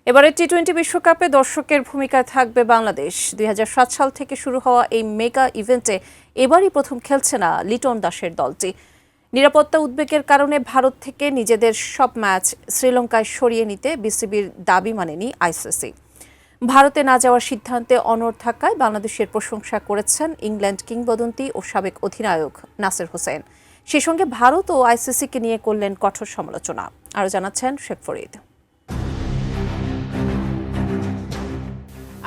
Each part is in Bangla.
এবারে টি-20 বিশ্বকাপে দর্শকের ভূমিকায় থাকবে বাংলাদেশ। 2007 সাল থেকে শুরু হওয়া এই মেগা ইভেন্টে এবারই প্রথম খেলছে না লিটন দাসের দলটি। নিরাপত্তা উদ্বেগের কারণে ভারত থেকে নিজেদের সব ম্যাচ শ্রীলঙ্কায় সরিয়ে নিতে বিসিবির দাবি মানেনি আইসিসি। ভারতে না যাওয়ার সিদ্ধান্তে অনড় থাকায় বাংলাদেশের প্রশংসা করেছেন ইংল্যান্ড কিংবদন্তি ও সাবেক অধিনায়ক নাসির হোসেন। সেই সঙ্গে ভারত ও আইসিসিকে নিয়ে করলেন কঠোর সমালোচনা। আরও জানাচ্ছেন শেখ ফরিদ।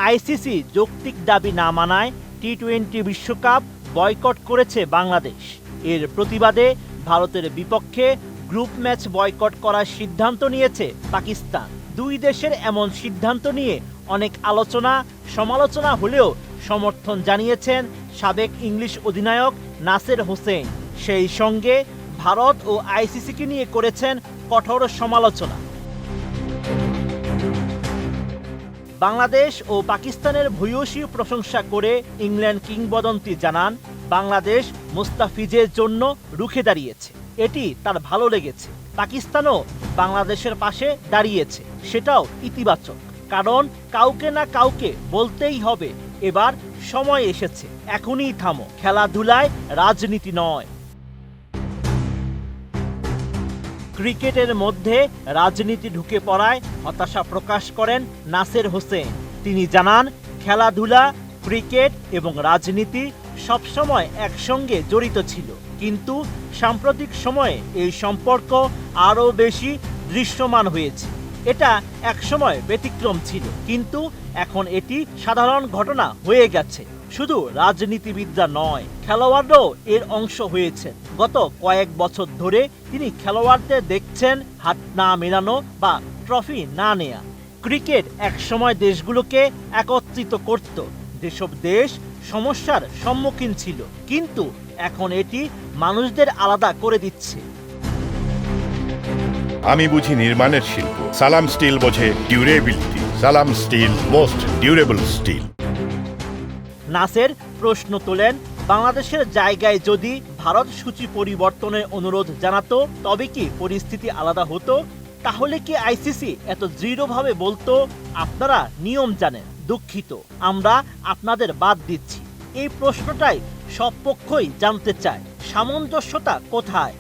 আইসিসি যৌক্তিক দাবি না মানায় টি-20 বিশ্বকাপ বয়কট করেছে বাংলাদেশ। এর প্রতিবাদে ভারতের বিপক্ষে গ্রুপ ম্যাচ বয়কট করার সিদ্ধান্ত নিয়েছে পাকিস্তান। দুই দেশের এমন সিদ্ধান্ত নিয়ে অনেক আলোচনা সমালোচনা হলেও সমর্থন জানিয়েছেন সাবেক ইংলিশ অধিনায়ক নাসির হোসেন। সেই সঙ্গে ভারত ও আইসিসিকে নিয়ে করেছেন কঠোর সমালোচনা। বাংলাদেশ ও পাকিস্তানের ভূয়সী প্রশংসা করে ইংল্যান্ড কিংবদন্তি জানান, বাংলাদেশ মুস্তাফিজের জন্য রুখে দাঁড়িয়েছে, এটি তার ভালো লেগেছে। পাকিস্তানও বাংলাদেশের পাশে দাঁড়িয়েছে, সেটাও ইতিবাচক। কারণ কাউকে না কাউকে বলতেই হবে, এবার সময় এসেছে, এখনই থামো, খেলাধুলায় রাজনীতি নয়। ক্রিকেটের মধ্যে রাজনীতি ঢুকে পড়ায় হতাশা প্রকাশ করেন নাসির হোসেন। তিনি জানান, খেলাধুলা, ক্রিকেট এবং রাজনীতি সবসময় একসঙ্গে জড়িত ছিল, কিন্তু সাম্প্রতিক সময়ে এই সম্পর্ক আরও বেশি দৃশ্যমান হয়েছে। এটা একসময় ব্যতিক্রম ছিল, কিন্তু এখন এটি সাধারণ ঘটনা হয়ে গেছে। শুধু রাজনীতিবিদরা নয়, খেলোয়াড়রাও এর অংশ হয়েছেন। গত কয়েক বছর ধরে তিনি খেলোয়াড়দের দেখছেন হাত না মেলানো বা ট্রফি না নেয়া। ক্রিকেট একসময় দেশগুলোকে একত্রিত করত, যেসব দেশ সমস্যার সম্মুখীন ছিল, কিন্তু এখন এটি মানুষদের আলাদা করে দিচ্ছে। আমি বুঝি নির্মাণের শিল্প, সালাম স্টিল বোঝে durability. Salam steel, most durable steel. Naser প্রশ্ন তোলেন, বাংলাদেশের জায়গায় যদি ভারত সূচি পরিবর্তনের অনুরোধ জানাতো, তবে কি পরিস্থিতি আলাদা হতো? তাহলে কি আইসিসি এত দৃঢ়ভাবে বলতো, আপনারা নিয়ম জানেন, দুঃখিত, আমরা আপনাদের বাদ দিচ্ছি? এই প্রশ্নটাই সব পক্ষই জানতে চায়, সামঞ্জস্যতা কোথায়?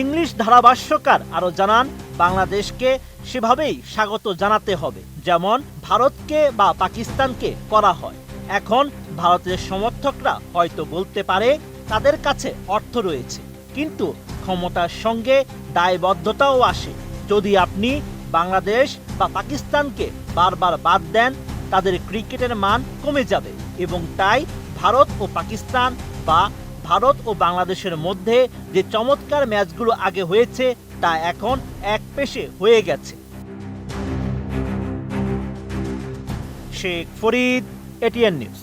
ইংলিশ ধারাভাষ্যকার আরও জানান, বাংলাদেশকে সেভাবেই স্বাগত জানাতে হবে, যেমন ভারতকে বা পাকিস্তানকে করা হয়। এখন ভারতের সমর্থকরা হয়তো বলতে পারে তাদের কাছে অর্থ রয়েছে, কিন্তু ক্ষমতার সঙ্গে দায়বদ্ধতাও আসে। যদি আপনি বাংলাদেশ বা পাকিস্তানকে বারবার বাদ দেন, তাদের ক্রিকেটের মান কমে যাবে, এবং তাই ভারত ও পাকিস্তান বা ভারত ও বাংলাদেশের মধ্যে যে চমৎকার ম্যাচগুলো আগে হয়েছে, তা এখন একপেশে হয়ে গেছে। Sheikh Farid, ATN news.